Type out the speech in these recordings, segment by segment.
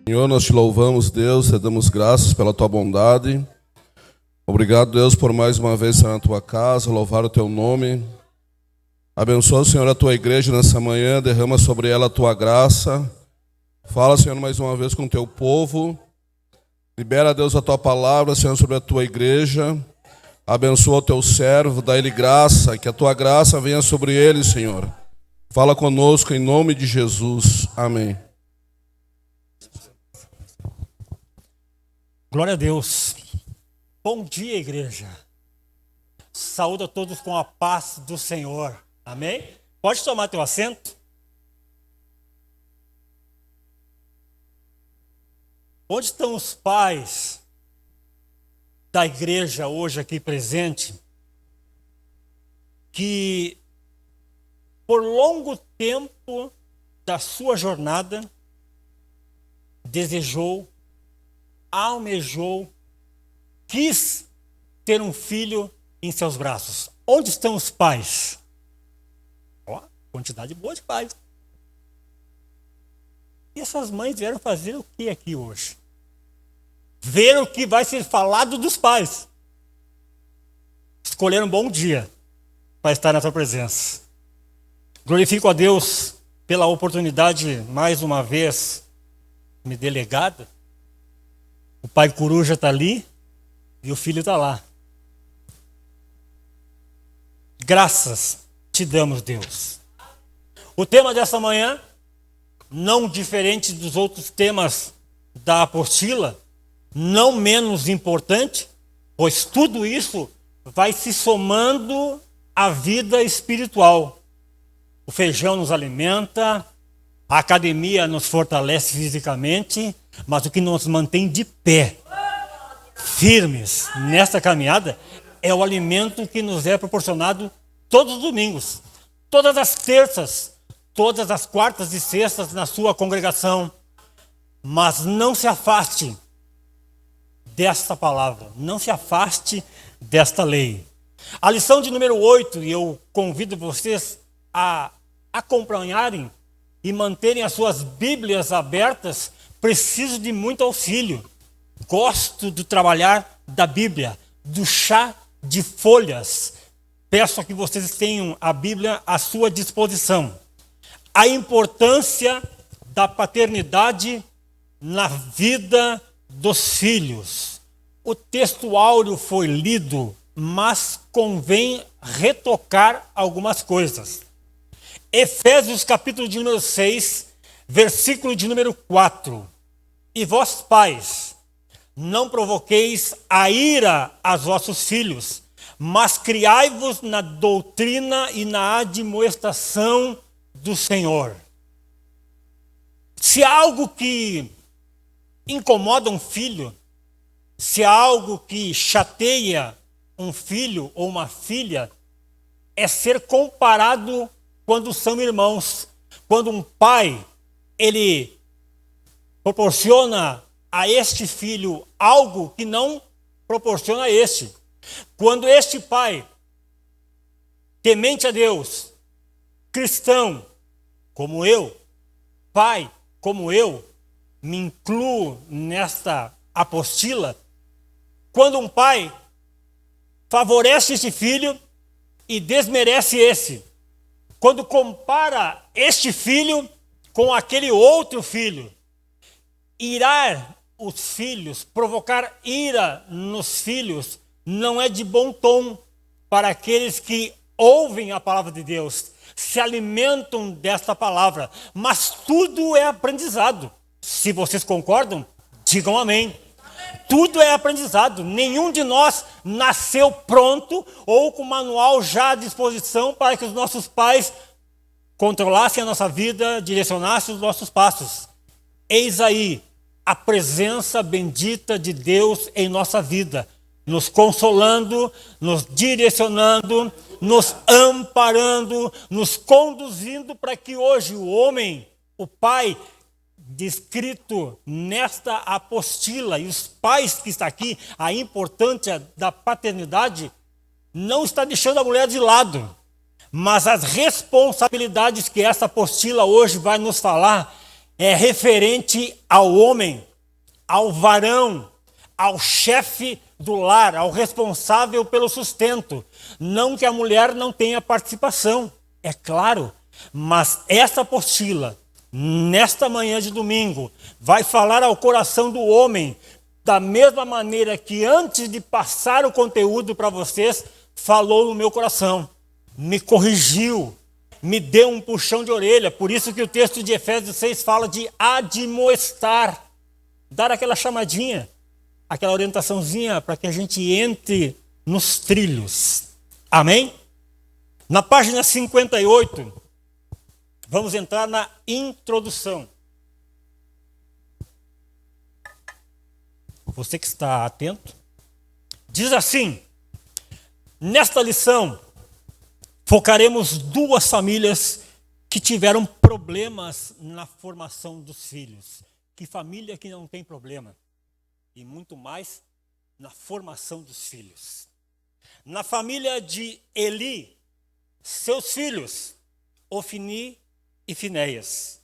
Senhor, nós te louvamos, Deus, te damos graças pela tua bondade. Obrigado, Deus, por mais uma vez estar na tua casa, louvar o teu nome. Abençoa, Senhor, a tua igreja nessa manhã, derrama sobre ela a tua graça. Fala, Senhor, mais uma vez com o teu povo. Libera, Deus, a tua palavra, Senhor, sobre a tua igreja. Abençoa o teu servo, dá-lhe graça, que a tua graça venha sobre ele, Senhor. Fala conosco em nome de Jesus. Amém. Glória a Deus. Bom dia, igreja. Saúdo a todos com a paz do Senhor. Amém? Pode tomar teu assento. Onde estão os pais da igreja hoje aqui presente, que por longo tempo da sua jornada desejou, almejou, quis ter um filho em seus braços? Onde estão os pais? Ó, quantidade boa de pais. E essas mães vieram fazer o que aqui hoje? Ver o que vai ser falado dos pais. Escolheram um bom dia para estar na sua presença. Glorifico a Deus pela oportunidade, mais uma vez, me delegada. O pai coruja está ali e o filho está lá. Graças te damos, Deus. O tema dessa manhã, não diferente dos outros temas da apostila, não menos importante, pois tudo isso vai se somando à vida espiritual. O feijão nos alimenta, a academia nos fortalece fisicamente, mas o que nos mantém de pé, firmes nesta caminhada, é o alimento que nos é proporcionado todos os domingos, todas as terças, todas as quartas e sextas na sua congregação. Mas não se afaste desta palavra, não se afaste desta lei. A lição de número 8, e eu convido vocês a acompanharem e manterem as suas Bíblias abertas. Preciso de muito auxílio. Gosto de trabalhar da Bíblia, do chá de folhas. Peço que vocês tenham a Bíblia à sua disposição. A importância da paternidade na vida dos filhos. O texto áureo foi lido, mas convém retocar algumas coisas. Efésios capítulo de número 6, versículo de número 4. E vós, pais, não provoqueis a ira aos vossos filhos, mas criai-vos na doutrina e na admoestação do Senhor. Se há algo que incomoda um filho, se há algo que chateia um filho ou uma filha, é ser comparado quando são irmãos. Quando um pai, ele proporciona a este filho algo que não proporciona a este. Quando este pai, temente a Deus, cristão, como eu, pai, como eu, me incluo nesta apostila, quando um pai favorece este filho e desmerece esse, quando compara este filho com aquele outro filho, irar os filhos, provocar ira nos filhos, não é de bom tom para aqueles que ouvem a palavra de Deus, se alimentam desta palavra. Mas tudo é aprendizado. Se vocês concordam, digam amém. Tudo é aprendizado. Nenhum de nós nasceu pronto ou com o manual já à disposição para que os nossos pais controlassem a nossa vida, direcionassem os nossos passos. Eis aí a presença bendita de Deus em nossa vida, nos consolando, nos direcionando, nos amparando, nos conduzindo para que hoje o homem, o pai, descrito nesta apostila, e os pais que estão aqui, a importância da paternidade, não está deixando a mulher de lado, mas as responsabilidades que essa apostila hoje vai nos falar é referente ao homem, ao varão, ao chefe do lar, ao responsável pelo sustento. Não que a mulher não tenha participação, é claro, mas essa apostila, nesta manhã de domingo, vai falar ao coração do homem, da mesma maneira que antes de passar o conteúdo para vocês, falou no meu coração, me corrigiu, me deu um puxão de orelha. Por isso que o texto de Efésios 6 fala de admoestar, dar aquela chamadinha, aquela orientaçãozinha para que a gente entre nos trilhos. Amém? Na página 58, vamos entrar na introdução. Você que está atento, diz assim: nesta lição, focaremos duas famílias que tiveram problemas na formação dos filhos. Que família que não tem problema? E muito mais na formação dos filhos. Na família de Eli, seus filhos, Ofni e Finéias,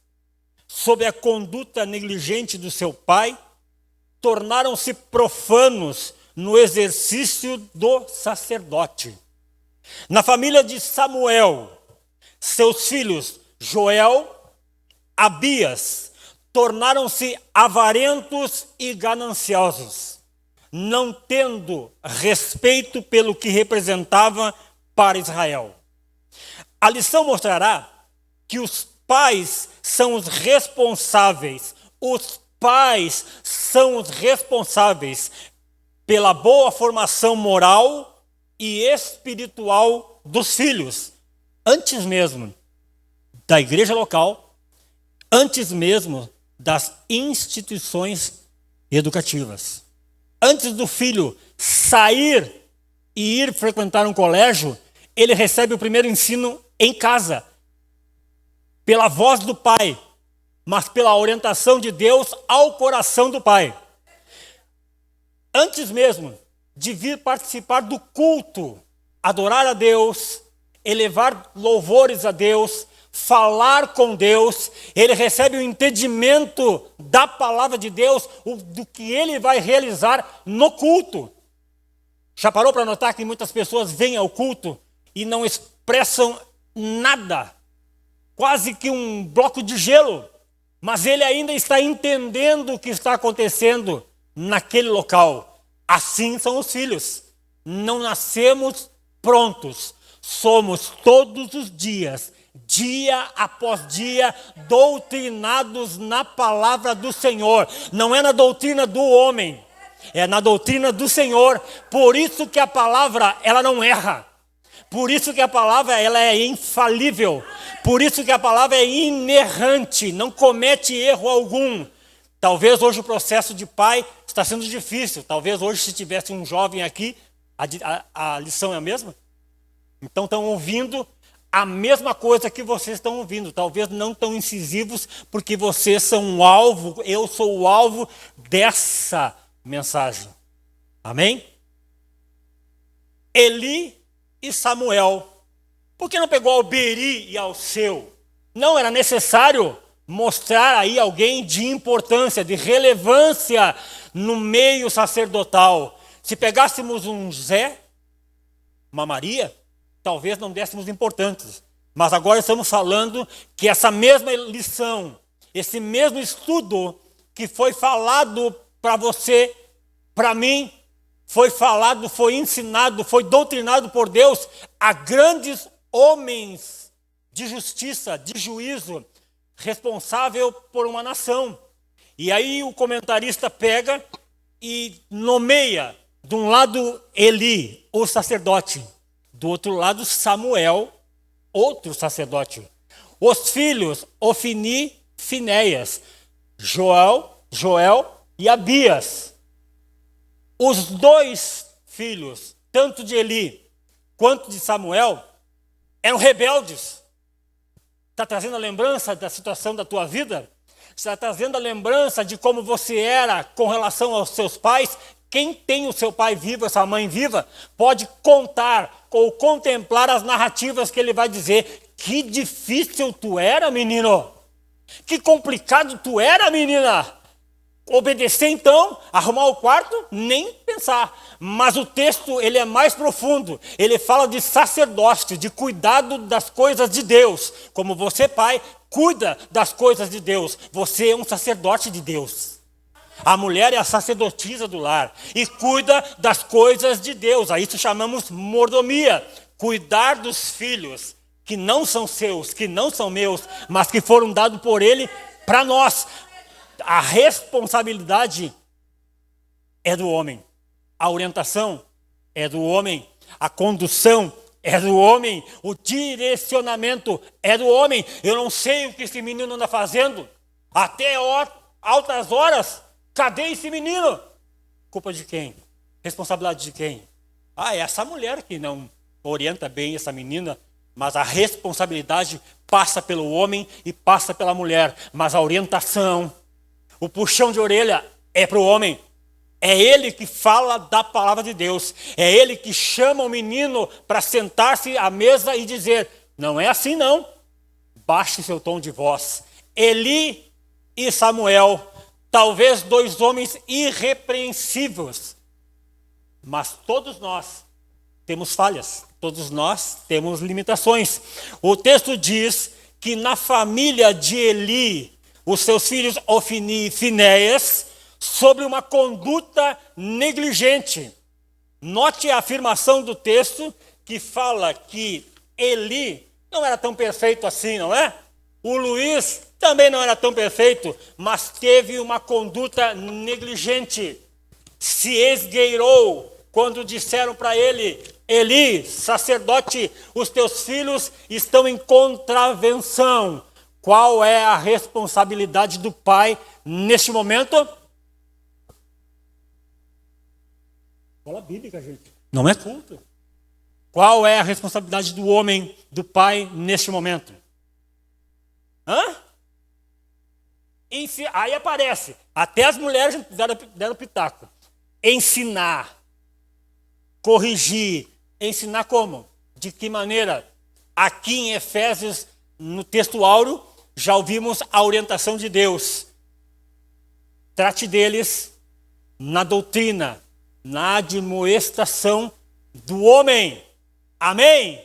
sob a conduta negligente do seu pai, tornaram-se profanos no exercício do sacerdote. Na família de Samuel, seus filhos Joel, Abias, tornaram-se avarentos e gananciosos, não tendo respeito pelo que representava para Israel. A lição mostrará que os pais são os responsáveis, pela boa formação moral e espiritual dos filhos, antes mesmo da igreja local, antes mesmo das instituições educativas. Antes do filho sair e ir frequentar um colégio, ele recebe o primeiro ensino em casa, pela voz do pai, mas pela orientação de Deus ao coração do pai. Antes mesmo de vir participar do culto, adorar a Deus, elevar louvores a Deus, falar com Deus, ele recebe o entendimento da palavra de Deus, do que ele vai realizar no culto. Já parou para notar que muitas pessoas vêm ao culto e não expressam nada, quase que um bloco de gelo, mas ele ainda está entendendo o que está acontecendo naquele local. Assim são os filhos. Não nascemos prontos, somos todos os dias, dia após dia, doutrinados na palavra do Senhor. Não é na doutrina do homem, é na doutrina do Senhor. Por isso que a palavra, ela não erra. Por isso que a palavra, ela é infalível. Por isso que a palavra é inerrante, não comete erro algum. Talvez hoje o processo de pai está sendo difícil. Talvez hoje, se tivesse um jovem aqui, a lição é a mesma. Então estão ouvindo a mesma coisa que vocês estão ouvindo. Talvez não tão incisivos, porque vocês são o alvo, eu sou o alvo dessa mensagem. Amém? Eli e Samuel. Por que não pegou Alberi e Alceu? Não era necessário mostrar aí alguém de importância, de relevância no meio sacerdotal. Se pegássemos um Zé, uma Maria, talvez não dessemos importância. Mas agora estamos falando que essa mesma lição, esse mesmo estudo que foi falado para você, para mim, foi falado, foi ensinado, foi doutrinado por Deus a grandes homens de justiça, de juízo, responsável por uma nação. E aí o comentarista pega e nomeia, de um lado Eli, o sacerdote, do outro lado Samuel, outro sacerdote. Os filhos Ofni, Finéias, Joel e Abias. Os dois filhos, tanto de Eli quanto de Samuel, eram rebeldes. Está trazendo a lembrança da situação da tua vida? Está trazendo a lembrança de como você era com relação aos seus pais? Quem tem o seu pai vivo, essa mãe viva, pode contar ou contemplar as narrativas que ele vai dizer. Que difícil tu era, menino. Que complicado tu era, menina. Obedecer então, arrumar o quarto, nem pensar. Mas o texto, ele é mais profundo. Ele fala de sacerdócio, de cuidado das coisas de Deus. Como você, pai, cuida das coisas de Deus. Você é um sacerdote de Deus. A mulher é a sacerdotisa do lar e cuida das coisas de Deus. A isso chamamos mordomia. Cuidar dos filhos que não são seus, que não são meus, mas que foram dados por Ele para nós. A responsabilidade é do homem. A orientação é do homem. A condução é do homem. O direcionamento é do homem. Eu não sei o que esse menino anda fazendo. Até altas horas. Cadê esse menino? Culpa de quem? Responsabilidade de quem? É essa mulher que não orienta bem essa menina. Mas a responsabilidade passa pelo homem e passa pela mulher. Mas a orientação, o puxão de orelha é para o homem. É ele que fala da palavra de Deus. É ele que chama o menino para sentar-se à mesa e dizer: não é assim não. Baixe seu tom de voz. Eli e Samuel, talvez dois homens irrepreensíveis. Mas todos nós temos falhas. Todos nós temos limitações. O texto diz que na família de Eli, os seus filhos Ofni e Finéias, sobre uma conduta negligente. Note a afirmação do texto que fala que Eli não era tão perfeito assim, não é? O Luiz também não era tão perfeito, mas teve uma conduta negligente. Se esgueirou quando disseram para ele: Eli, sacerdote, os teus filhos estão em contravenção. Qual é a responsabilidade do pai neste momento? Escola bíblica, gente. Não é culto. Qual é a responsabilidade do homem, do pai, neste momento? Aí aparece. Até as mulheres deram pitaco. Ensinar. Corrigir. Ensinar como? De que maneira? Aqui em Efésios, no texto áureo, já ouvimos a orientação de Deus. Trate deles na doutrina, na admoestação do homem. Amém?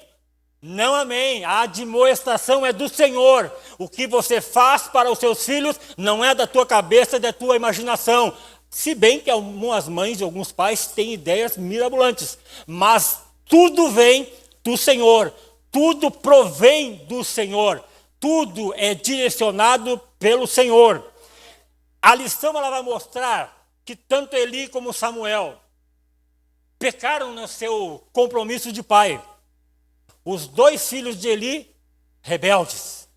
Não amém. A admoestação é do Senhor. O que você faz para os seus filhos não é da tua cabeça, é da tua imaginação. Se bem que algumas mães e alguns pais têm ideias mirabolantes. Mas tudo vem do Senhor. Tudo provém do Senhor. Tudo é direcionado pelo Senhor. A lição ela vai mostrar que tanto Eli como Samuel pecaram no seu compromisso de pai. Os dois filhos de Eli, rebeldes.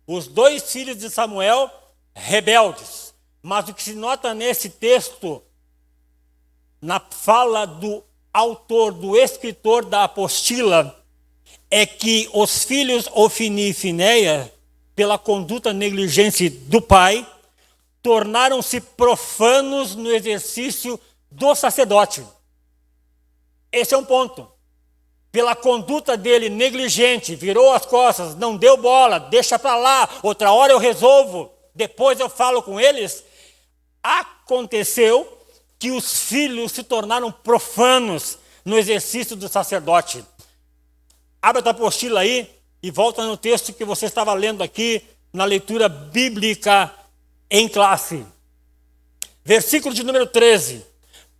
Os dois filhos de Samuel, rebeldes. Mas o que se nota nesse texto, na fala do autor, do escritor da apostila, é que os filhos Ofni e Finéia, pela conduta negligente do pai, tornaram-se profanos no exercício do sacerdote. Esse é um ponto. Pela conduta dele negligente, virou as costas, não deu bola, deixa para lá, outra hora eu resolvo, depois eu falo com eles. Aconteceu que os filhos se tornaram profanos no exercício do sacerdote. Abra a tua apostila aí e volta no texto que você estava lendo aqui na leitura bíblica em classe. Versículo de número 13.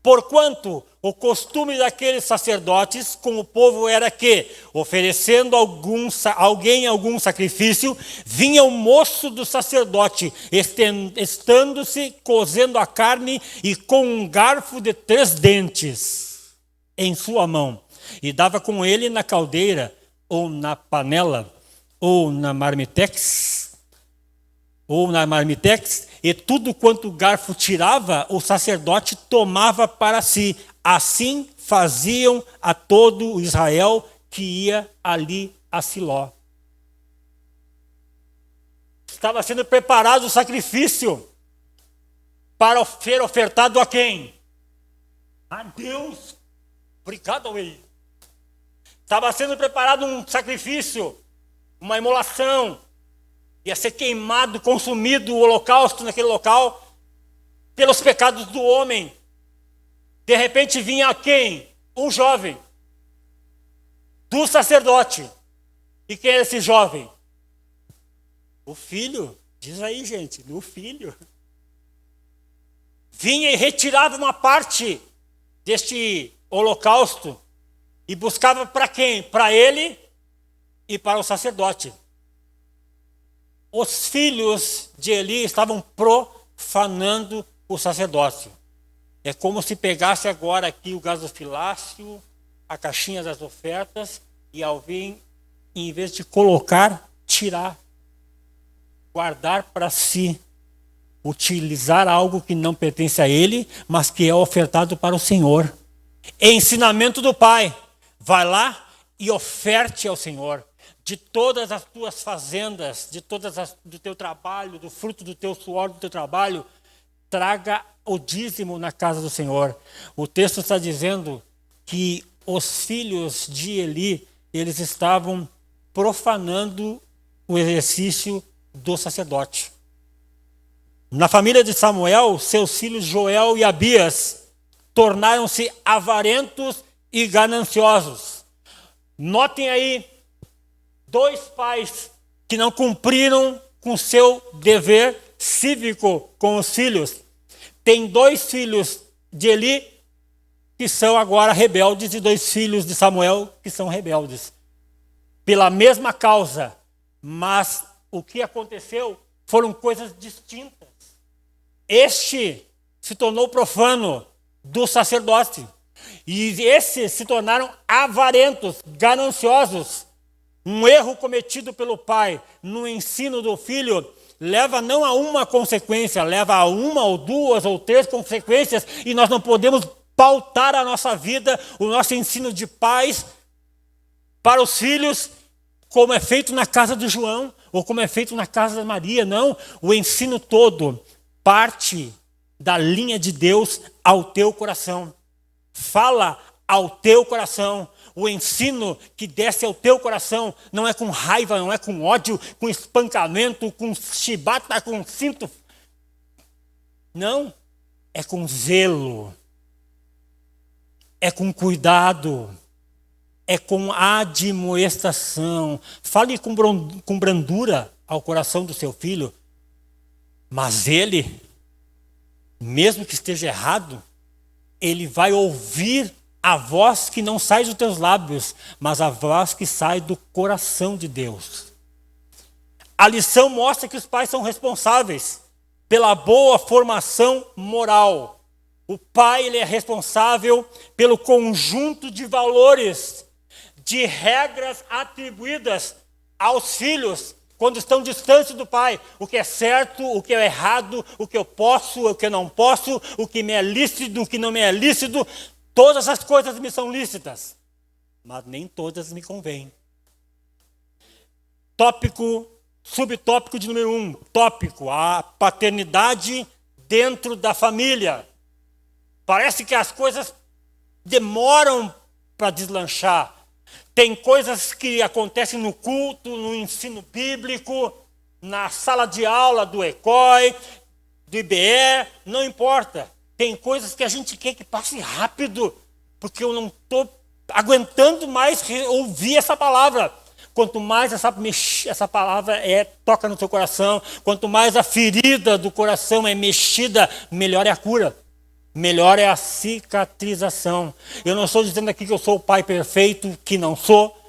Porquanto o costume daqueles sacerdotes com o povo era que, oferecendo alguém algum sacrifício, vinha o moço do sacerdote, estando-se, cozendo a carne e com um garfo de 3 dentes em sua mão, e dava com ele na caldeira, ou na panela, ou na marmitex, e tudo quanto o garfo tirava, o sacerdote tomava para si. Assim faziam a todo o Israel que ia ali a Siló. Estava sendo preparado o sacrifício para ser ofertado a quem? A Deus. Obrigado, Eli. Estava sendo preparado um sacrifício, uma imolação. ia ser queimado, consumido o holocausto naquele local, pelos pecados do homem. De repente vinha quem? Um jovem, do sacerdote. E quem é esse jovem? O filho. Diz aí, gente, o filho. Vinha e retirava uma parte deste holocausto e buscava para quem? Para ele e para o sacerdote. Os filhos de Eli estavam profanando o sacerdócio. É como se pegasse agora aqui o gasofilácio, a caixinha das ofertas, e alguém, em vez de colocar, tirar, guardar para si, utilizar algo que não pertence a ele, mas que é ofertado para o Senhor. Ensinamento do Pai: vai lá e oferte ao Senhor. De todas as tuas fazendas, do teu trabalho, do fruto do teu suor, do teu trabalho, traga o dízimo na casa do Senhor. O texto está dizendo que os filhos de Eli, eles estavam profanando o exercício do sacerdote. Na família de Samuel, seus filhos Joel e Abias tornaram-se avarentos e gananciosos. Notem aí, dois pais que não cumpriram com seu dever cívico com os filhos. Tem dois filhos de Eli que são agora rebeldes e dois filhos de Samuel que são rebeldes. Pela mesma causa, mas o que aconteceu foram coisas distintas. Este se tornou profano do sacerdócio. E esses se tornaram avarentos, gananciosos. Um erro cometido pelo pai no ensino do filho leva não a uma consequência, leva a uma ou duas ou três consequências, e nós não podemos pautar a nossa vida, o nosso ensino de pais para os filhos, como é feito na casa do João, ou como é feito na casa da Maria. Não, o ensino todo parte da linha de Deus ao teu coração. Fala ao teu coração. O ensino que desce ao teu coração não é com raiva, não é com ódio, com espancamento, com chibata, com cinto. Não, é com zelo, é com cuidado, é com admoestação. Fale com brandura ao coração do seu filho, mas ele, mesmo que esteja errado, ele vai ouvir a voz que não sai dos teus lábios, mas a voz que sai do coração de Deus. A lição mostra que os pais são responsáveis pela boa formação moral. O pai, ele é responsável pelo conjunto de valores, de regras atribuídas aos filhos quando estão distantes do pai. O que é certo, o que é errado, o que eu posso, o que eu não posso, o que me é lícito, o que não me é lícito. Todas as coisas me são lícitas, mas nem todas me convêm. Subtópico de número 1. Tópico: a paternidade dentro da família. Parece que as coisas demoram para deslanchar. Tem coisas que acontecem no culto, no ensino bíblico, na sala de aula do ECOI, do IBE, não importa. Tem coisas que a gente quer que passe rápido, porque eu não estou aguentando mais ouvir essa palavra. Quanto mais essa palavra toca no seu coração, quanto mais a ferida do coração é mexida, melhor é a cura, melhor é a cicatrização. Eu não estou dizendo aqui que eu sou o pai perfeito, que não sou.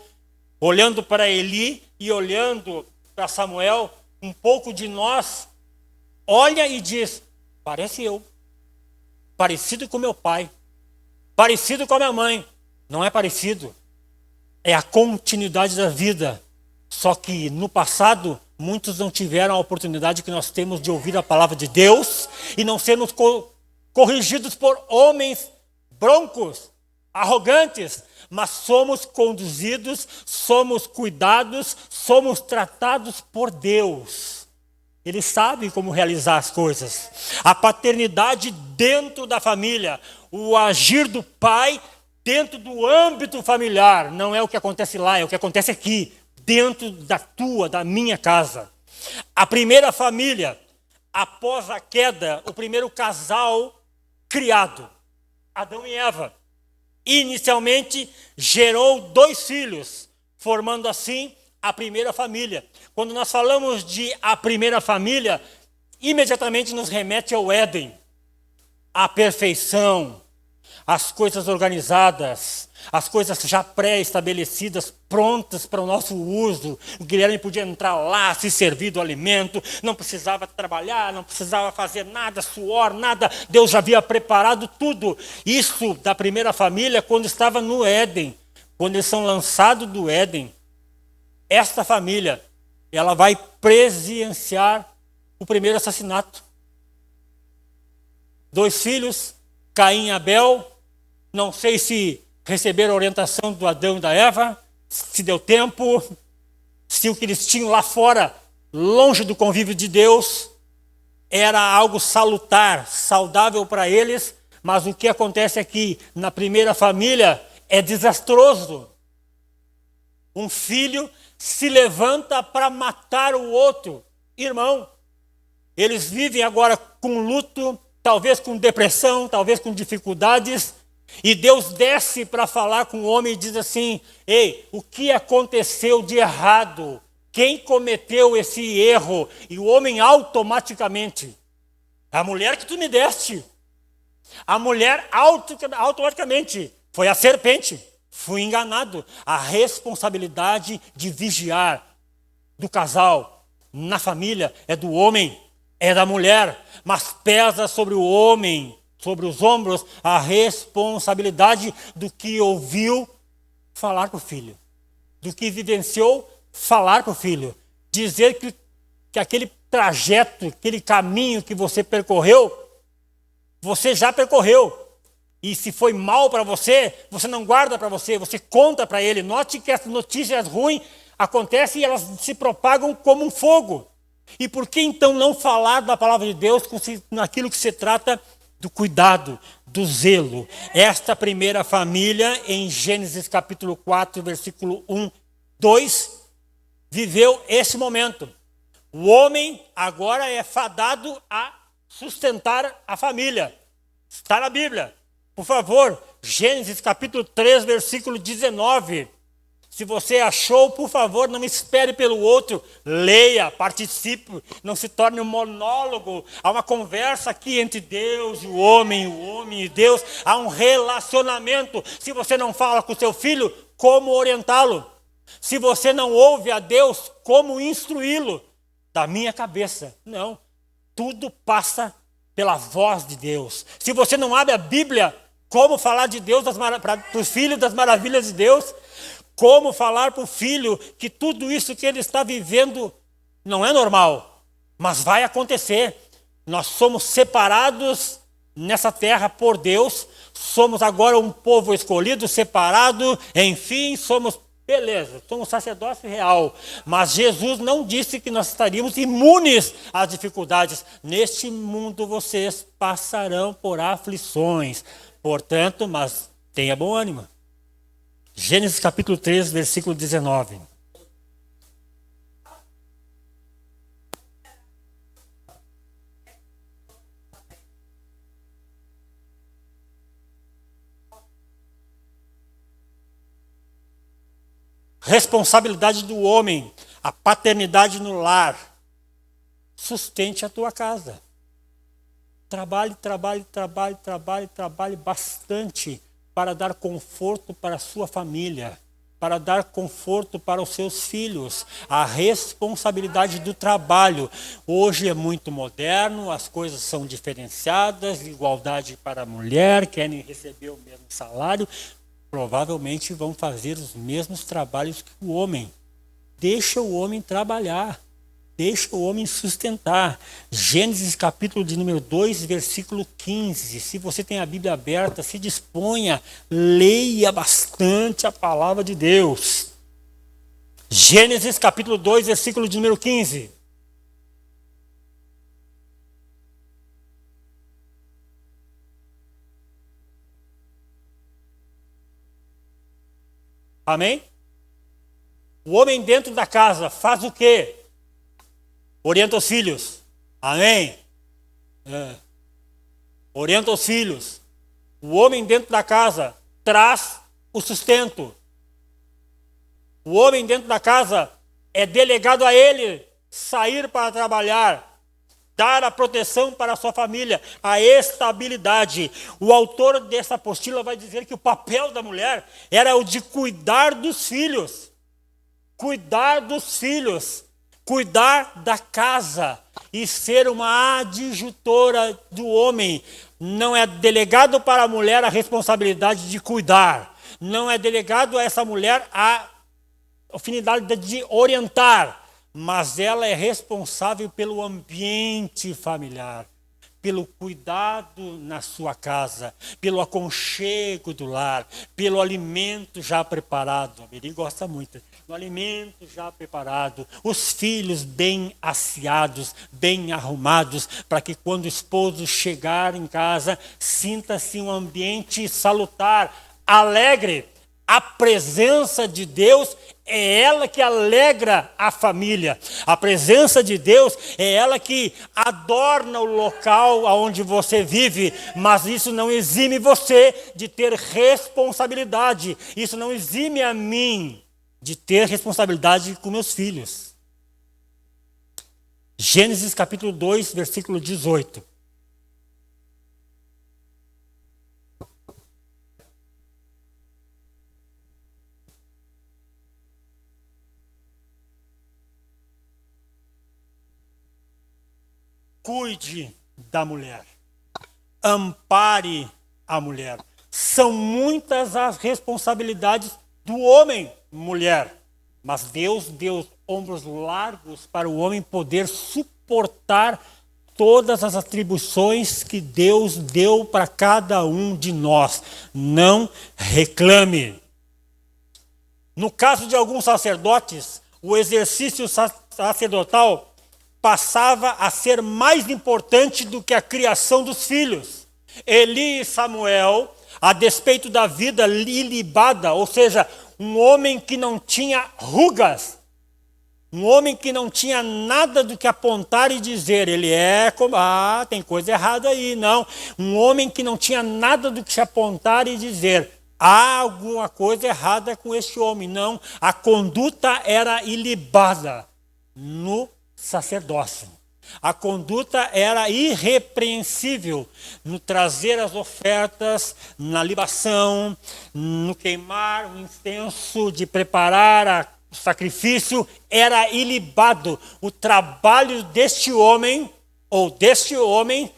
Olhando para Eli e olhando para Samuel, um pouco de nós olha e diz: parece eu. Parecido com meu pai, parecido com a minha mãe. Não é parecido, é a continuidade da vida. Só que no passado, muitos não tiveram a oportunidade que nós temos de ouvir a palavra de Deus e não sermos corrigidos por homens broncos, arrogantes, mas somos conduzidos, somos cuidados, somos tratados por Deus. Ele sabe como realizar as coisas. A paternidade dentro da família, o agir do pai dentro do âmbito familiar, não é o que acontece lá, é o que acontece aqui, dentro da minha casa. A primeira família, após a queda, o primeiro casal criado, Adão e Eva, inicialmente gerou 2 filhos, formando assim a primeira família. Quando nós falamos de a primeira família, imediatamente nos remete ao Éden, a perfeição, as coisas organizadas, as coisas já pré-estabelecidas, prontas para o nosso uso. O Guilherme podia entrar lá, se servir do alimento, não precisava trabalhar, não precisava fazer nada, suor, nada. Deus já havia preparado tudo. Isso da primeira família quando estava no Éden. Quando eles são lançados do Éden, esta família, ela vai presenciar o primeiro assassinato. 2 filhos, Caim e Abel. Não sei se receberam a orientação do Adão e da Eva, se deu tempo, se o que eles tinham lá fora, longe do convívio de Deus, era algo salutar, saudável para eles, mas o que acontece aqui na primeira família é desastroso. Um filho se levanta para matar o outro irmão. Eles vivem agora com luto, talvez com depressão, talvez com dificuldades, e Deus desce para falar com o homem e diz assim: ei, o que aconteceu de errado? Quem cometeu esse erro? E o homem automaticamente: a mulher que tu me deste. A mulher automaticamente: foi a serpente, fui enganado. A responsabilidade de vigiar do casal, na família, é do homem, é da mulher, mas pesa sobre o homem, sobre os ombros, a responsabilidade do que ouviu falar para o filho, do que vivenciou falar para o filho. Dizer que aquele trajeto, aquele caminho que você percorreu, você já percorreu. E se foi mal para você, você não guarda para você, você conta para ele. Note que as notícias ruins acontecem e elas se propagam como um fogo. E por que então não falar da palavra de Deus naquilo que se trata do cuidado, do zelo? Esta primeira família, em Gênesis capítulo 4, versículo 1, 2, viveu esse momento. O homem agora é fadado a sustentar a família. Está na Bíblia. Por favor, Gênesis capítulo 3, versículo 19. Se você achou, por favor, não espere pelo outro. Leia, participe, não se torne um monólogo. Há uma conversa aqui entre Deus e o homem e Deus. Há um relacionamento. Se você não fala com seu filho, como orientá-lo? Se você não ouve a Deus, como instruí-lo? Da minha cabeça, não. Tudo passa pela voz de Deus. Se você não abre a Bíblia, como falar de Deus para o filho das maravilhas de Deus? Como falar para o filho que tudo isso que ele está vivendo não é normal, mas vai acontecer. Nós somos separados nessa terra por Deus, somos agora um povo escolhido, separado, enfim, somos sacerdócio real. Mas Jesus não disse que nós estaríamos imunes às dificuldades. Neste mundo vocês passarão por aflições, portanto, mas tenha bom ânimo. Gênesis capítulo 3, versículo 19. Responsabilidade do homem, a paternidade no lar. Sustente a tua casa. Trabalhe bastante para dar conforto para a sua família, para dar conforto para os seus filhos. A responsabilidade do trabalho. Hoje é muito moderno, as coisas são diferenciadas, igualdade para a mulher, querem receber o mesmo salário, provavelmente vão fazer os mesmos trabalhos que o homem. Deixa o homem trabalhar. Deixa o homem sustentar. Gênesis capítulo de número 2, versículo 15. Se você tem a Bíblia aberta, se disponha, leia bastante a palavra de Deus. Gênesis capítulo 2, versículo de número 15. Amém? O homem dentro da casa faz o quê? Orienta os filhos. Amém? Orienta os filhos. O homem dentro da casa traz o sustento. O homem dentro da casa é delegado a ele sair para trabalhar, dar a proteção para a sua família, a estabilidade. O autor dessa apostila vai dizer que o papel da mulher era o de cuidar dos filhos. Cuidar dos filhos. Cuidar da casa e ser uma adjutora do homem. Não é delegado para a mulher a responsabilidade de cuidar. Não é delegado a essa mulher a finalidade de orientar. Mas ela é responsável pelo ambiente familiar, pelo cuidado na sua casa, pelo aconchego do lar, pelo alimento já preparado. A Miri gosta muito. No alimento já preparado, os filhos bem asseados, bem arrumados, para que quando o esposo chegar em casa, sinta-se um ambiente salutar, alegre. A presença de Deus é ela que alegra a família. A presença de Deus é ela que adorna o local onde você vive. Mas isso não exime você de ter responsabilidade. Isso não exime a mim de ter responsabilidade com meus filhos. Gênesis capítulo 2, versículo 18. Cuide da mulher. Ampare a mulher. São muitas as responsabilidades do homem, mulher. Mas Deus deu ombros largos para o homem poder suportar todas as atribuições que Deus deu para cada um de nós. Não reclame. No caso de alguns sacerdotes, o exercício sacerdotal passava a ser mais importante do que a criação dos filhos. Eli e Samuel, a despeito da vida ilibada, ou seja, um homem que não tinha rugas, um homem que não tinha nada do que apontar e dizer, ele é como, tem coisa errada aí, não. Um homem que não tinha nada do que se apontar e dizer, há alguma coisa errada com este homem, não. A conduta era ilibada no sacerdócio. A conduta era irrepreensível no trazer as ofertas, na libação, no queimar o incenso, de preparar o sacrifício, era ilibado. O trabalho deste homem, ou deste homem,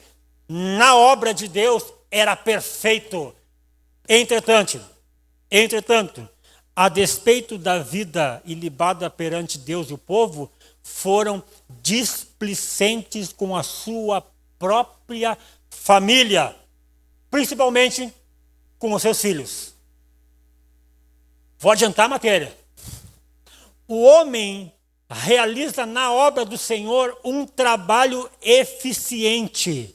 na obra de Deus, era perfeito. Entretanto, a despeito da vida ilibada perante Deus e o povo, foram displicentes com a sua própria família, principalmente com os seus filhos. Vou adiantar a matéria. O homem realiza na obra do Senhor um trabalho eficiente.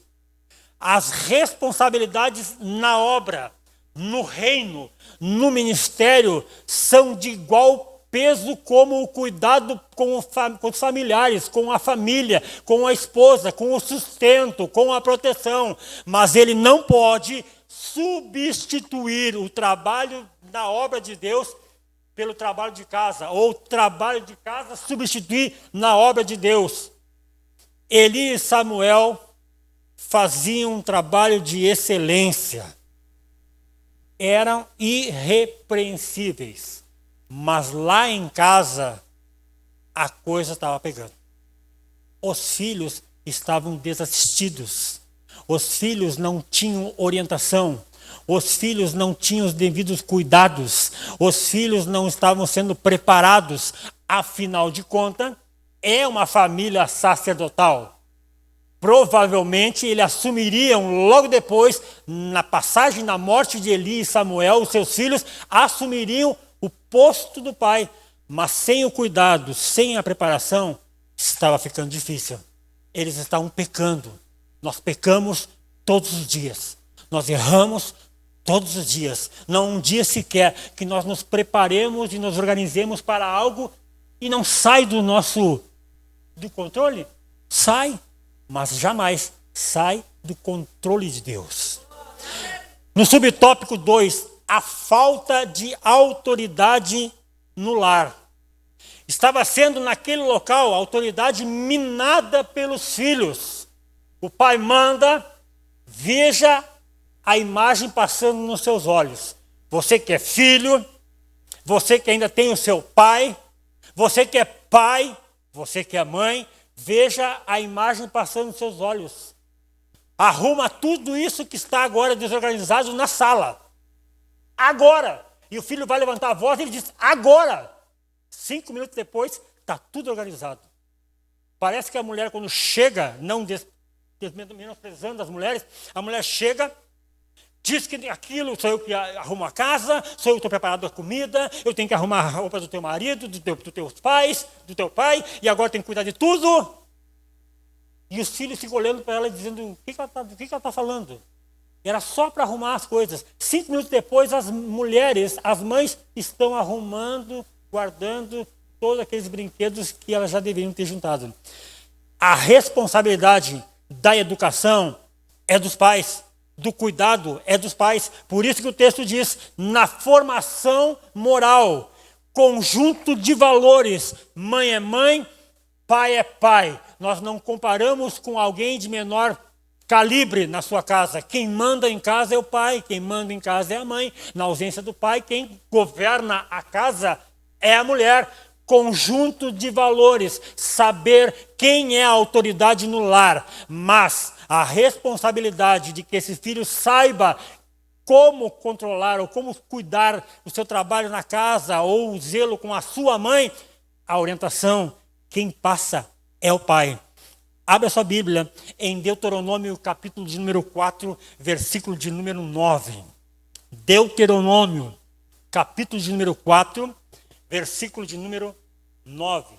As responsabilidades na obra, no reino, no ministério, são de igual peso como o cuidado com os familiares, com a família, com a esposa, com o sustento, com a proteção. Mas ele não pode substituir o trabalho da obra de Deus pelo trabalho de casa, ou o trabalho de casa substituir na obra de Deus. Eli e Samuel faziam um trabalho de excelência. Eram irrepreensíveis. Mas lá em casa, a coisa estava pegando. Os filhos estavam desassistidos. Os filhos não tinham orientação. Os filhos não tinham os devidos cuidados. Os filhos não estavam sendo preparados. Afinal de contas, é uma família sacerdotal. Provavelmente eles assumiriam logo depois, na passagem da morte de Eli e Samuel, os seus filhos assumiriam o posto do pai, mas sem o cuidado, sem a preparação, estava ficando difícil. Eles estavam pecando. Nós pecamos todos os dias. Nós erramos todos os dias. Não um dia sequer que nós nos preparemos e nos organizemos para algo e não sai do controle. Sai, mas jamais sai do controle de Deus. No subtópico 2, a falta de autoridade no lar. Estava sendo naquele local a autoridade minada pelos filhos. O pai manda, veja a imagem passando nos seus olhos. Você que é filho, você que ainda tem o seu pai, você que é pai, você que é mãe, veja a imagem passando nos seus olhos. Arruma tudo isso que está agora desorganizado na sala. Agora. E o filho vai levantar a voz e ele diz, agora. 5 minutos depois, está tudo organizado. Parece que a mulher, quando chega, não menosprezando as mulheres, a mulher chega, diz que aquilo, sou eu que arrumo a casa, sou eu que estou preparando a comida, eu tenho que arrumar a roupa do teu marido, dos teus pais, do teu pai, e agora tem que cuidar de tudo. E os filhos ficam olhando para ela e dizendo, o que ela está falando? Era só para arrumar as coisas. 5 minutos depois, as mulheres, as mães, estão arrumando, guardando todos aqueles brinquedos que elas já deveriam ter juntado. A responsabilidade da educação é dos pais, do cuidado é dos pais. Por isso que o texto diz, na formação moral, conjunto de valores, mãe é mãe, pai é pai. Nós não comparamos com alguém de menor calibre na sua casa. Quem manda em casa é o pai, quem manda em casa é a mãe. Na ausência do pai, quem governa a casa é a mulher. Conjunto de valores, saber quem é a autoridade no lar, mas a responsabilidade de que esse filho saiba como controlar ou como cuidar do seu trabalho na casa ou o zelo com a sua mãe, a orientação, quem passa é o pai. Abra sua Bíblia em Deuteronômio, capítulo de número 4, versículo de número 9. Deuteronômio, capítulo de número 4, versículo de número 9.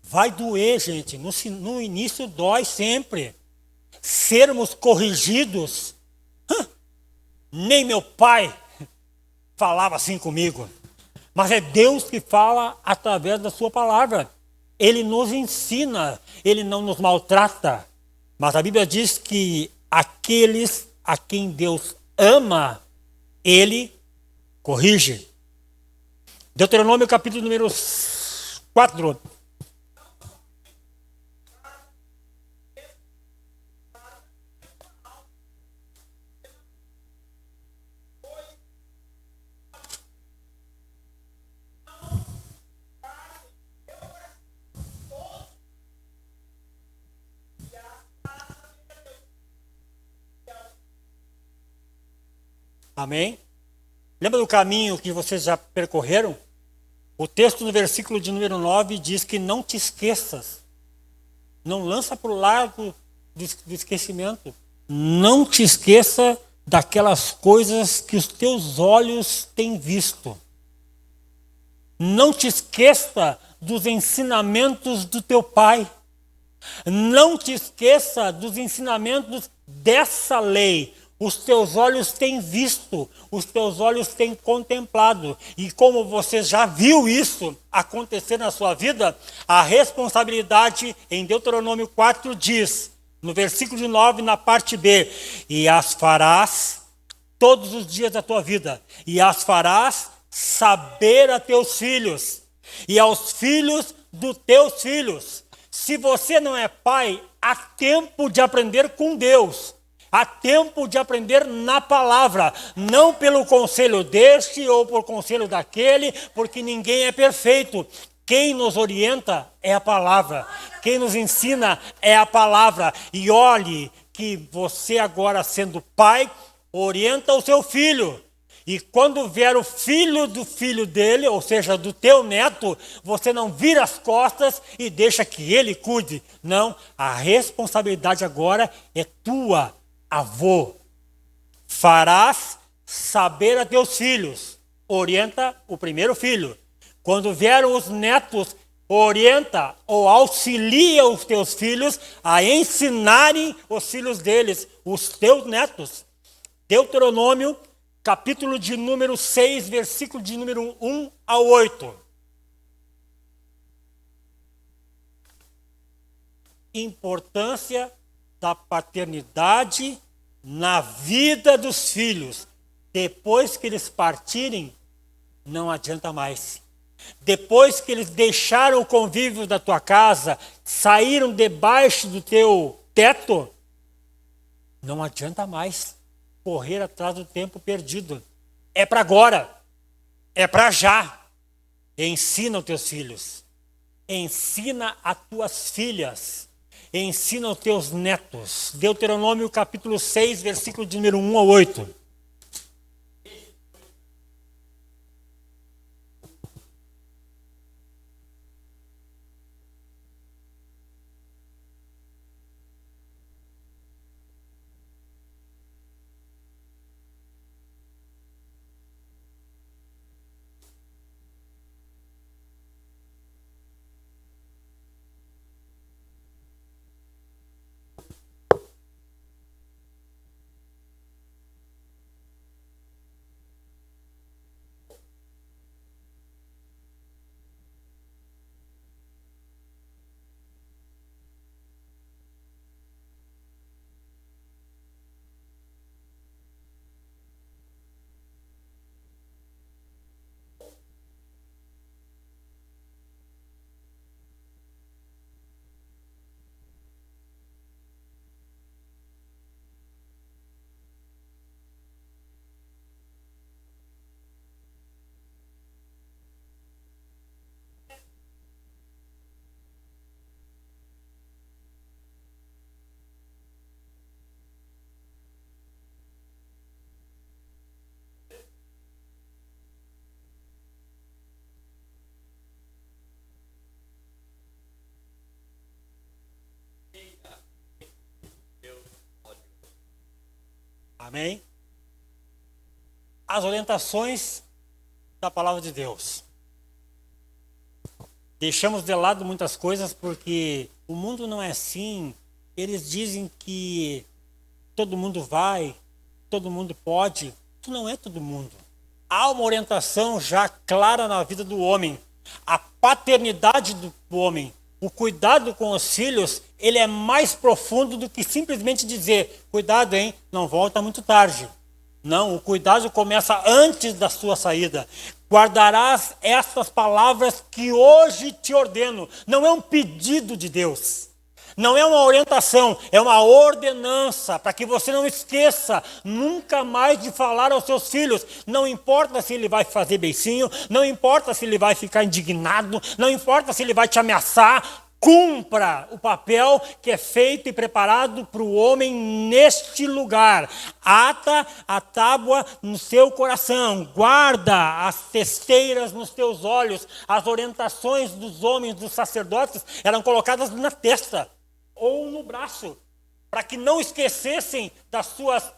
Vai doer, gente. No início dói sempre. Sermos corrigidos. Nem meu pai falava assim comigo. Mas é Deus que fala através da sua palavra. Ele nos ensina, ele não nos maltrata. Mas a Bíblia diz que aqueles a quem Deus ama, ele corrige. Deuteronômio capítulo número 4. Amém? Lembra do caminho que vocês já percorreram? O texto no versículo de número 9 diz que não te esqueças. Não lança para o lado do esquecimento. Não te esqueça daquelas coisas que os teus olhos têm visto. Não te esqueça dos ensinamentos do teu pai. Não te esqueça dos ensinamentos dessa lei. Os teus olhos têm visto, os teus olhos têm contemplado. E como você já viu isso acontecer na sua vida, a responsabilidade em Deuteronômio 4 diz, no versículo de 9, na parte B, e as farás todos os dias da tua vida, e as farás saber a teus filhos, e aos filhos dos teus filhos. Se você não é pai, há tempo de aprender com Deus. Há tempo de aprender na palavra, não pelo conselho deste ou por conselho daquele, porque ninguém é perfeito. Quem nos orienta é a palavra. Quem nos ensina é a palavra. E olhe que você agora, sendo pai, orienta o seu filho. E quando vier o filho do filho dele, ou seja, do teu neto, você não vira as costas e deixa que ele cuide. Não, a responsabilidade agora é tua. Avô, farás saber a teus filhos. Orienta o primeiro filho. Quando vieram os netos, orienta ou auxilia os teus filhos a ensinarem os filhos deles, os teus netos. Deuteronômio, capítulo de número 6, versículo de número 1 ao 8. importância da paternidade na vida dos filhos. Depois que eles partirem, não adianta mais. Depois que eles deixaram o convívio da tua casa, saíram debaixo do teu teto, não adianta mais correr atrás do tempo perdido. É para agora, é para já. Ensina os teus filhos, ensina as tuas filhas, ensina os teus netos. Deuteronômio capítulo 6, versículo de número 1 a 8. Amém? As orientações da palavra de Deus. Deixamos de lado muitas coisas porque o mundo não é assim. Eles dizem que todo mundo vai, todo mundo pode. Isso não é todo mundo. Há uma orientação já clara na vida do homem. A paternidade do homem, o cuidado com os filhos, ele é mais profundo do que simplesmente dizer, cuidado, hein, não volta muito tarde. Não, o cuidado começa antes da sua saída. Guardarás essas palavras que hoje te ordeno. Não é um pedido de Deus. Não é uma orientação, é uma ordenança para que você não esqueça nunca mais de falar aos seus filhos. Não importa se ele vai fazer beicinho, não importa se ele vai ficar indignado, não importa se ele vai te ameaçar. Cumpra o papel que é feito e preparado para o homem neste lugar. Ata a tábua no seu coração, guarda as testeiras nos teus olhos. As orientações dos homens, dos sacerdotes, eram colocadas na testa ou no braço, para que não esquecessem das suas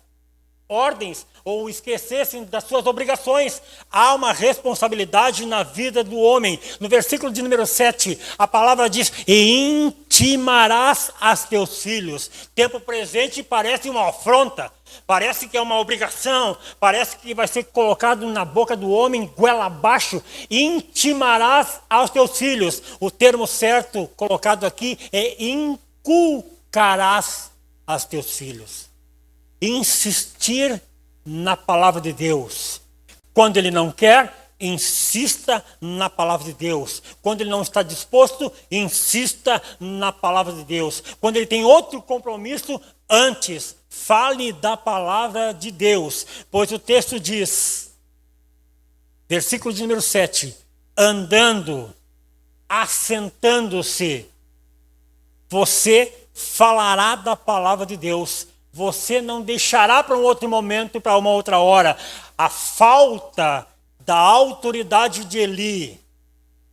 ordens ou esquecessem das suas obrigações. Há uma responsabilidade na vida do homem. No versículo de número 7, a palavra diz, e intimarás a teus filhos. Tempo presente parece uma afronta, parece que é uma obrigação, parece que vai ser colocado na boca do homem, goela abaixo. Intimarás aos teus filhos. O termo certo colocado aqui é inculcarás aos teus filhos. Insistir na palavra de Deus. Quando ele não quer, insista na palavra de Deus. Quando ele não está disposto, insista na palavra de Deus. Quando ele tem outro compromisso, antes, fale da palavra de Deus. Pois o texto diz, versículo de número 7, andando, assentando-se, você falará da palavra de Deus. Você não deixará para um outro momento, para uma outra hora. A falta da autoridade de Eli,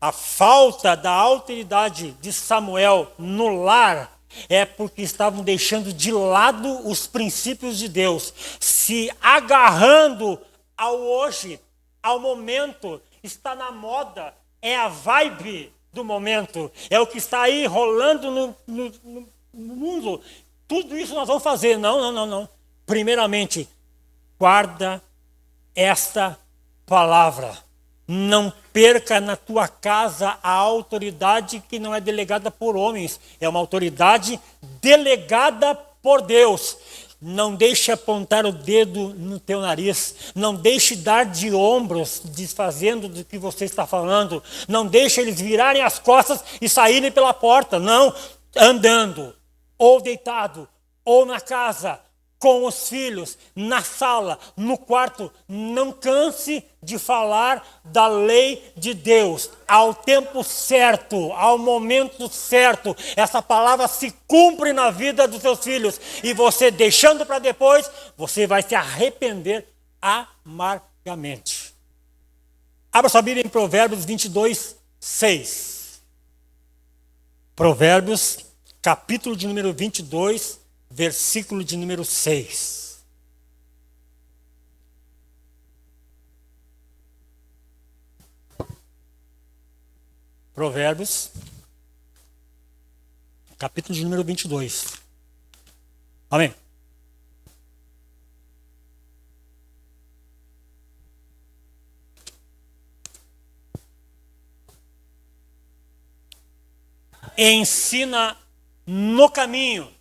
a falta da autoridade de Samuel no lar, é porque estavam deixando de lado os princípios de Deus, se agarrando ao hoje, ao momento. Está na moda, é a vibe do momento, é o que está aí rolando no mundo. Tudo isso nós vamos fazer. Não. Primeiramente, guarda esta palavra. Não perca na tua casa a autoridade que não é delegada por homens, é uma autoridade delegada por Deus. Não deixe apontar o dedo no teu nariz, não deixe dar de ombros, desfazendo do que você está falando, não deixe eles virarem as costas e saírem pela porta, não, andando, ou deitado, ou na casa, com os filhos, na sala, no quarto. Não canse de falar da lei de Deus. Ao tempo certo, ao momento certo, essa palavra se cumpre na vida dos seus filhos. E você deixando para depois, você vai se arrepender amargamente. Abra sua Bíblia em Provérbios 22, 6. Provérbios, capítulo de número 22, versículo de número 6. Provérbios, capítulo de número 22. Amém. Ensina no caminho.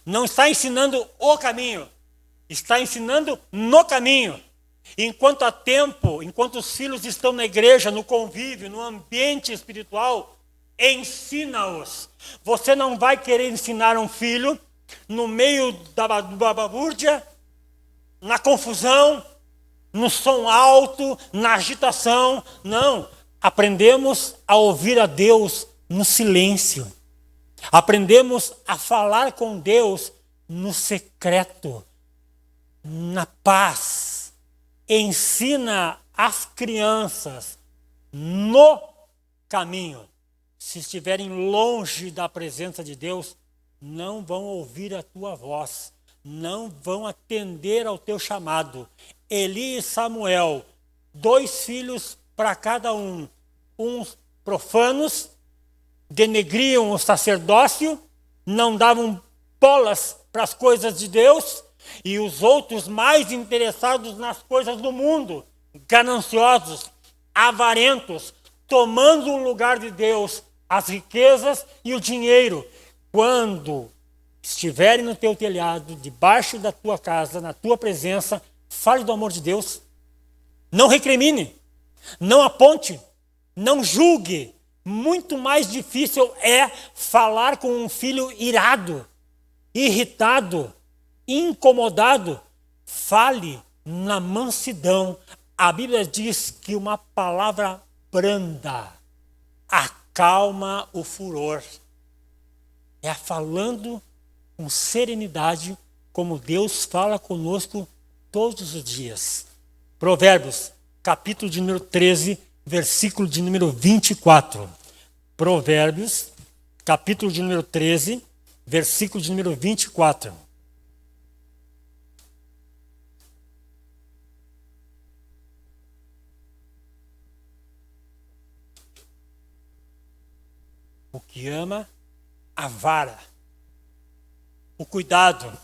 Não está ensinando o caminho, está ensinando no caminho. Enquanto há tempo, enquanto os filhos estão na igreja, no convívio, no ambiente espiritual, ensina-os. Você não vai querer ensinar um filho no meio da babúrdia, na confusão, no som alto, na agitação. Não, aprendemos a ouvir a Deus no silêncio. Aprendemos a falar com Deus no secreto, na paz. Ensina as crianças no caminho. Se estiverem longe da presença de Deus, não vão ouvir a tua voz, não vão atender ao teu chamado. Eli e Samuel, 2 filhos para cada um, uns profanos, denegriam o sacerdócio, não davam bolas para as coisas de Deus, e os outros mais interessados nas coisas do mundo, gananciosos, avarentos, tomando o lugar de Deus, as riquezas e o dinheiro. Quando estiverem no teu telhado, debaixo da tua casa, na tua presença, fale do amor de Deus. Não recrimine, não aponte, não julgue. Muito mais difícil é falar com um filho irado, irritado, incomodado. Fale na mansidão. A Bíblia diz que uma palavra branda acalma o furor. É falando com serenidade, como Deus fala conosco todos os dias. Provérbios, capítulo de número 13, versículo de número 24. Provérbios, capítulo de número 13, versículo de número 24. O que ama a vara, o cuidado.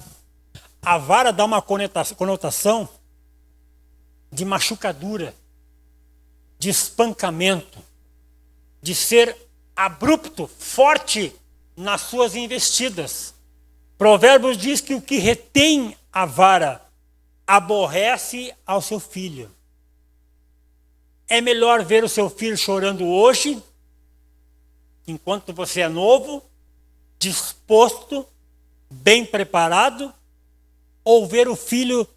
A vara dá uma conotação de machucadura, de espancamento, de ser abrupto, forte nas suas investidas. Provérbios diz que o que retém a vara aborrece ao seu filho. É melhor ver o seu filho chorando hoje, enquanto você é novo, disposto, bem preparado, ou ver o filho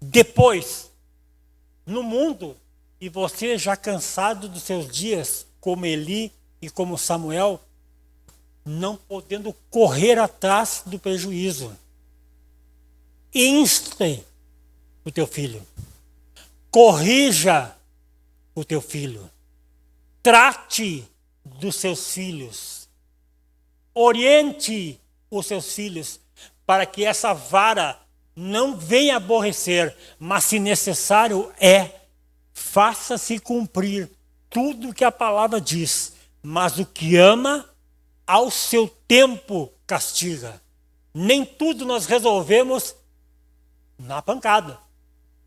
depois, no mundo, e você já cansado dos seus dias, como Eli e como Samuel, não podendo correr atrás do prejuízo. Inste o teu filho. Corrija o teu filho. Trate dos seus filhos. Oriente os seus filhos para que essa vara não venha aborrecer, mas se necessário faça-se cumprir tudo que a palavra diz, mas o que ama, ao seu tempo castiga. Nem tudo nós resolvemos na pancada.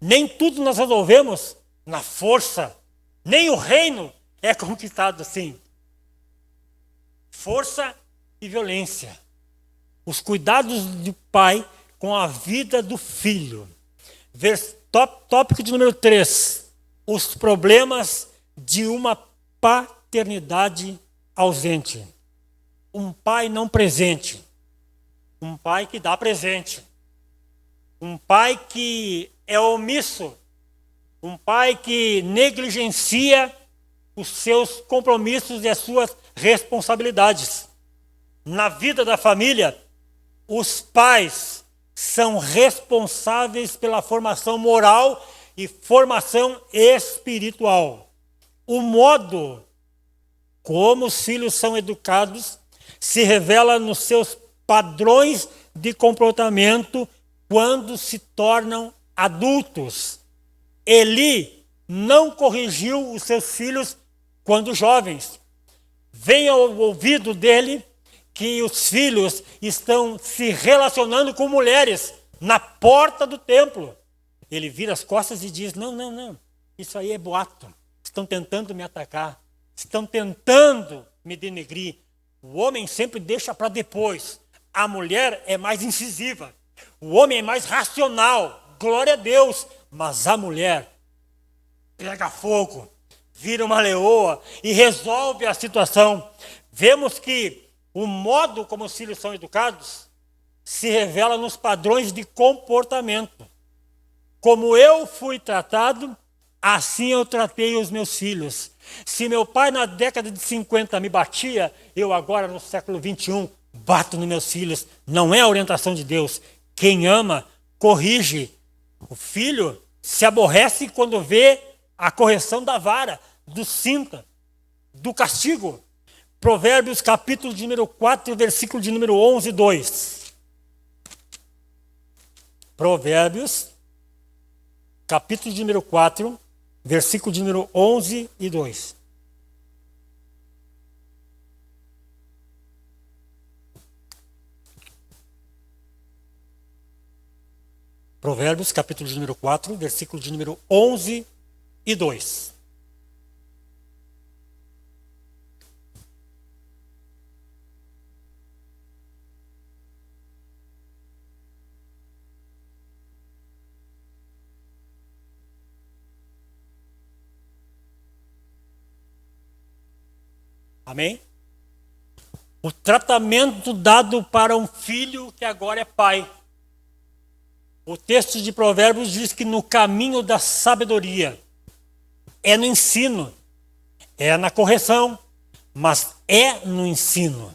Nem tudo nós resolvemos na força. Nem o reino é conquistado assim. Força e violência. Os cuidados do pai com a vida do filho. Tópico de número 3. Os problemas de uma paternidade ausente. Um pai não presente. Um pai que dá presente. Um pai que é omisso. Um pai que negligencia os seus compromissos e as suas responsabilidades. Na vida da família, os pais são responsáveis pela formação moral e formação espiritual. O modo como os filhos são educados se revela nos seus padrões de comportamento quando se tornam adultos. Eli não corrigiu os seus filhos quando jovens. Vem ao ouvido dele que os filhos estão se relacionando com mulheres na porta do templo. Ele vira as costas e diz, não, isso aí é boato. Estão tentando me atacar, estão tentando me denegrir. O homem sempre deixa para depois. A mulher é mais incisiva. O homem é mais racional. Glória a Deus. Mas a mulher pega fogo, vira uma leoa e resolve a situação. Vemos que o modo como os filhos são educados se revela nos padrões de comportamento. Como eu fui tratado, assim eu tratei os meus filhos. Se meu pai na década de 50 me batia, eu agora no século 21 bato nos meus filhos. Não é a orientação de Deus. Quem ama, corrige. O filho se aborrece quando vê a correção da vara, do cinta, do castigo. Provérbios capítulo de número 4, versículo de número 11 e 2. Provérbios capítulo de número 4, versículo de número 11 e 2. Provérbios, capítulo de número 4, versículo de número 11 e 2. Amém? O tratamento dado para um filho que agora é pai. O texto de Provérbios diz que no caminho da sabedoria, é no ensino, é na correção, mas é no ensino.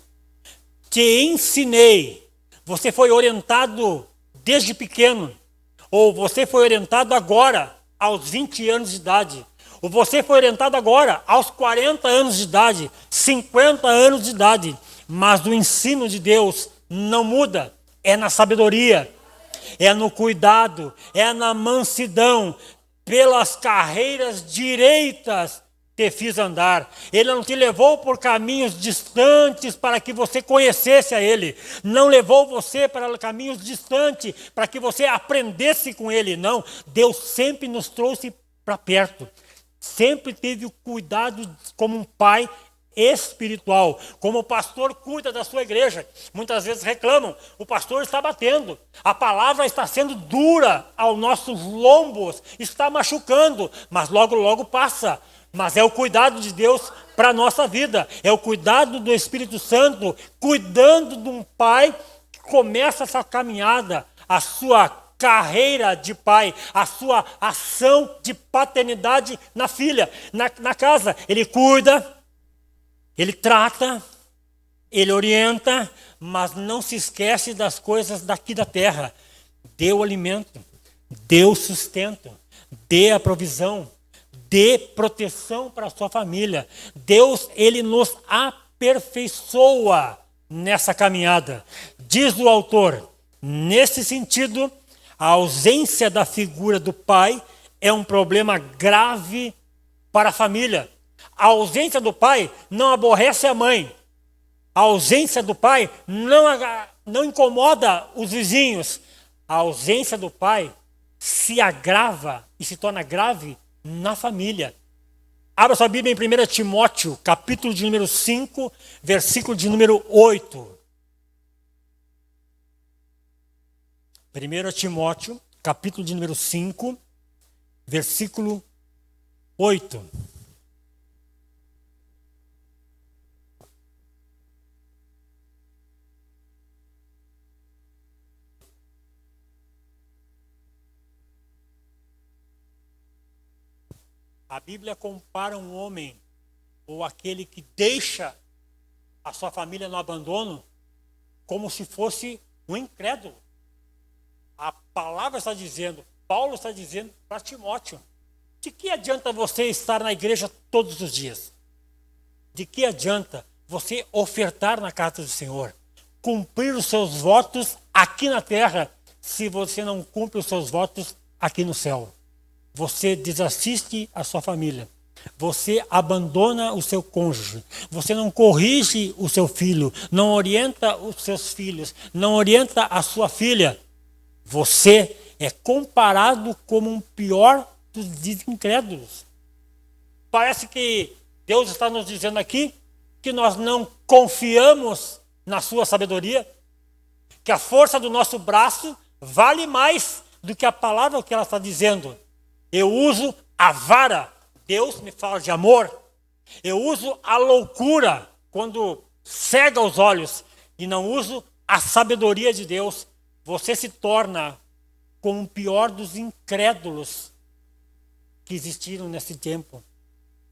Te ensinei, você foi orientado desde pequeno, ou você foi orientado agora, aos 20 anos de idade, ou você foi orientado agora, aos 40 anos de idade, 50 anos de idade, mas o ensino de Deus não muda, é na sabedoria, é no cuidado, é na mansidão, pelas carreiras direitas te fiz andar. Ele não te levou por caminhos distantes para que você conhecesse a Ele. Não levou você para caminhos distantes para que você aprendesse com Ele. Não, Deus sempre nos trouxe para perto. Sempre teve o cuidado como um pai espiritual, como o pastor cuida da sua igreja. Muitas vezes reclamam, o pastor está batendo, a palavra está sendo dura aos nossos lombos, está machucando, mas logo passa. Mas é o cuidado de Deus para a nossa vida, é o cuidado do Espírito Santo, cuidando de um pai que começa essa caminhada, a sua carreira de pai, a sua ação de paternidade na filha, na casa. Ele cuida, ele trata, ele orienta, mas não se esquece das coisas daqui da terra. Dê o alimento, dê o sustento, dê a provisão, dê proteção para a sua família. Deus, Ele nos aperfeiçoa nessa caminhada. Diz o autor, nesse sentido, a ausência da figura do pai é um problema grave para a família. A ausência do pai não aborrece a mãe. A ausência do pai não incomoda os vizinhos. A ausência do pai se agrava e se torna grave na família. Abra sua Bíblia em 1 Timóteo, capítulo de número 5, versículo de número 8. 1 Timóteo, capítulo de número 5, versículo 8. A Bíblia compara um homem, ou aquele que deixa a sua família no abandono, como se fosse um incrédulo. A palavra está dizendo, Paulo está dizendo para Timóteo, de que adianta você estar na igreja todos os dias? De que adianta você ofertar na casa do Senhor? Cumprir os seus votos aqui na terra, se você não cumpre os seus votos aqui no céu? Você desassiste a sua família. Você abandona o seu cônjuge. Você não corrige o seu filho. Não orienta os seus filhos. Não orienta a sua filha. Você é comparado como um pior dos incrédulos. Parece que Deus está nos dizendo aqui que nós não confiamos na sua sabedoria, que a força do nosso braço vale mais do que a palavra que ela está dizendo. Eu uso a vara, Deus me fala de amor. Eu uso a loucura quando cega os olhos e não uso a sabedoria de Deus. Você se torna como o pior dos incrédulos que existiram nesse tempo.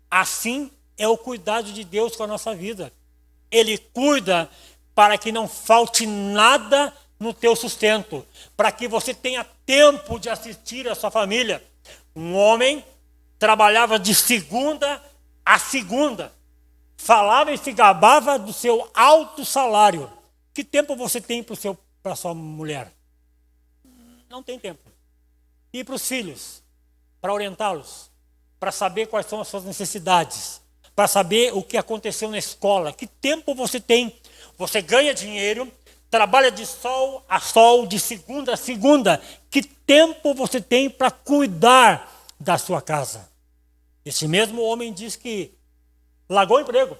Assim é o cuidado de Deus com a nossa vida. Ele cuida para que não falte nada no teu sustento, para que você tenha tempo de assistir a sua família. Um homem trabalhava de segunda a segunda, falava e se gabava do seu alto salário. Que tempo você tem para sua mulher? Não tem tempo. E para os filhos? Para orientá-los? Para saber quais são as suas necessidades? Para saber o que aconteceu na escola? Que tempo você tem? Você ganha dinheiro, trabalha de sol a sol, de segunda a segunda. Que tempo você tem para cuidar da sua casa? Esse mesmo homem diz que largou o emprego.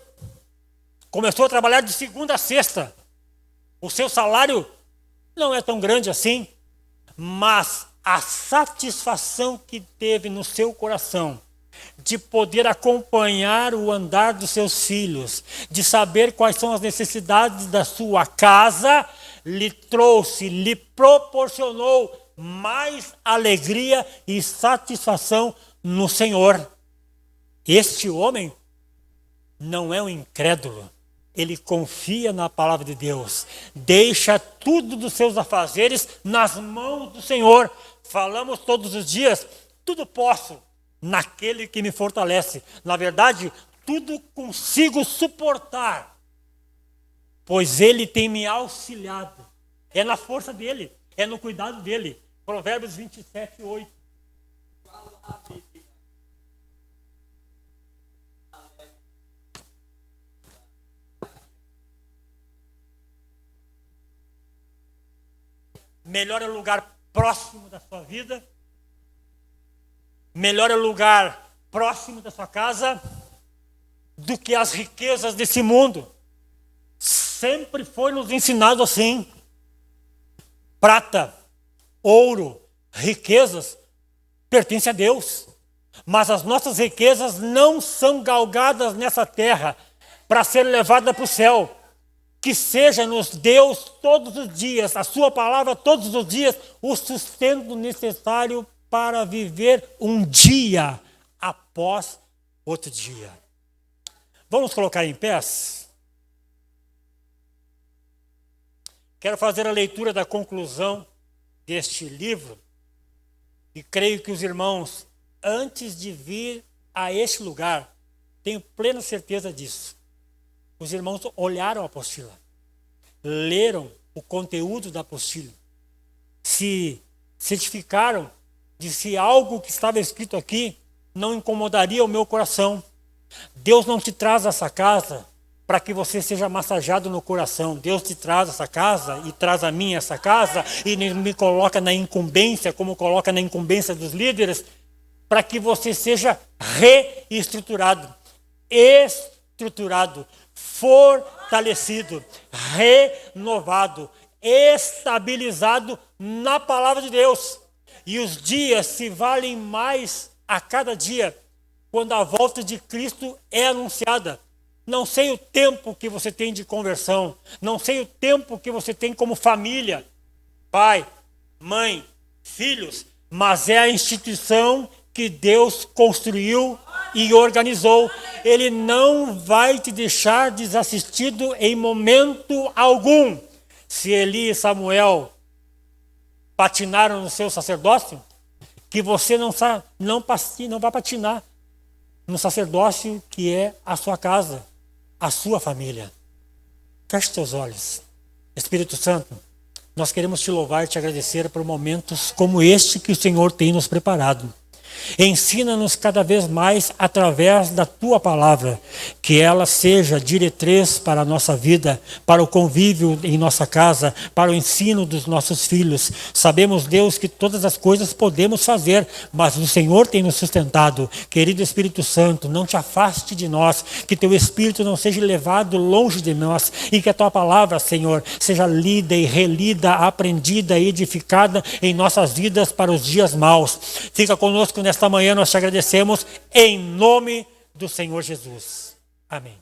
Começou a trabalhar de segunda a sexta. O seu salário não é tão grande assim, mas a satisfação que teve no seu coração de poder acompanhar o andar dos seus filhos, de saber quais são as necessidades da sua casa, lhe proporcionou mais alegria e satisfação no Senhor. Este homem não é um incrédulo. Ele confia na palavra de Deus. Deixa tudo dos seus afazeres nas mãos do Senhor. Falamos todos os dias, tudo posso naquele que me fortalece. Na verdade, tudo consigo suportar, pois Ele tem me auxiliado. É na força dEle, é no cuidado dEle. Provérbios 27, 8. Melhor é o lugar próximo da sua vida, melhor é o lugar próximo da sua casa do que as riquezas desse mundo. Sempre foi nos ensinado assim. Prata, ouro, riquezas pertencem a Deus, mas as nossas riquezas não são galgadas nessa terra para ser levadas para o céu. Que seja-nos Deus todos os dias, a sua palavra todos os dias, o sustento necessário para viver um dia após outro dia. Vamos colocar em pés? Quero fazer a leitura da conclusão deste livro e creio que os irmãos, antes de vir a este lugar, tenho plena certeza disso. Os irmãos olharam a apostila, leram o conteúdo da apostila, se certificaram de se algo que estava escrito aqui não incomodaria o meu coração. Deus não te traz essa casa para que você seja massageado no coração. Deus te traz essa casa e traz a mim essa casa e me coloca na incumbência, como coloca na incumbência dos líderes, para que você seja reestruturado, estruturado, fortalecido, renovado, estabilizado na palavra de Deus. E os dias se valem mais a cada dia quando a volta de Cristo é anunciada. Não sei o tempo que você tem de conversão, não sei o tempo que você tem como família, pai, mãe, filhos, mas é a instituição que Deus construiu e organizou. Ele não vai te deixar desassistido em momento algum. Se Eli e Samuel patinaram no seu sacerdócio, que você não vai patinar no sacerdócio que é a sua casa, a sua família. Feche seus olhos. Espírito Santo, nós queremos te louvar e te agradecer por momentos como este que o Senhor tem nos preparado. Ensina-nos cada vez mais através da tua palavra, que ela seja diretriz para a nossa vida, para o convívio em nossa casa, para o ensino dos nossos filhos. Sabemos, Deus, que todas as coisas podemos fazer, mas o Senhor tem nos sustentado. Querido Espírito Santo, não te afaste de nós, que teu Espírito não seja levado longe de nós e que a tua palavra, Senhor, seja lida e relida, aprendida e edificada em nossas vidas para os dias maus. Fica conosco nesta manhã, nós te agradecemos em nome do Senhor Jesus. Amém.